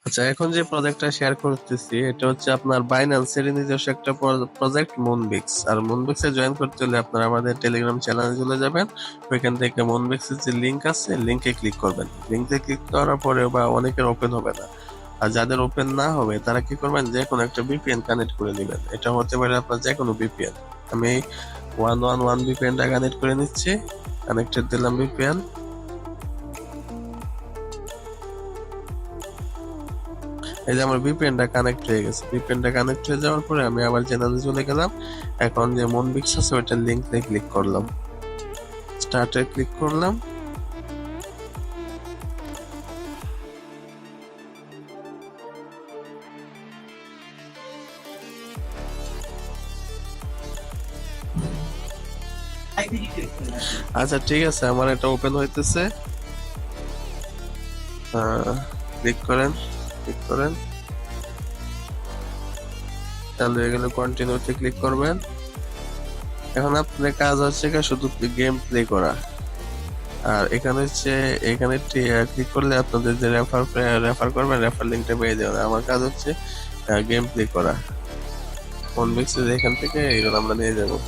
আচ্ছা, এখন যে প্রজেক্টটা শেয়ার করতেছি এটা হচ্ছে আপনার বাইন্যান্সের নিজস্ব একটা প্রজেক্ট মুনবিক্স। আর মুনবিক্সে জয়েন করতে হলে আপনারা আমাদের টেলিগ্রাম চ্যানেলে চলে যাবেন। ওইখান থেকে মুনবিক্সের যে লিংক আছে, লিংকে ক্লিক করবেন। লিংকে ক্লিক করার পরে বা অনেকের ওপেন হবে না, আর যাদের ওপেন না হবে তারা কি করবেন, যে কোনো একটা ভিপিএন কানেক্ট করে নেবেন। এটা হতে পারে আপনার যে কোনো ভিপিএন। আমি 111 ভিপিএনটা কানেক্ট করে নিচ্ছি। কানেক্টেড দিলাম ভিপিএন। এই যে আমার ভিপিএনটা কানেক্ট হয়ে গেছে। ভিপিএনটা কানেক্ট হয়ে যাওয়ার পরে আমি আবার চ্যানেলে চলে গেলাম। এখন যে মনবিক্স আছে ওইটার লিঙ্কে ক্লিক করলাম, স্টার্টে ক্লিক করলাম। আচ্ছা ঠিক আছে, আমার এটা ওপেন হইতেছে। ক্লিক করেন, ক্লিক করেন। চালু হয়ে গেলে কন্টিনিউতে ক্লিক করবেন। এখন আপনার কাজ হচ্ছে কি শুধু গেম প্লে করা। আর এখানে হচ্ছে, এখানে ক্লিক করলে আপনাদের যে রেফার করবেন, রেফার লিঙ্কটা পেয়ে যাবেন। আমার কাজ হচ্ছে গেম প্লে করা। কোন মিক্সে এখান থেকে এগুলো আমরা নিয়ে যাবো।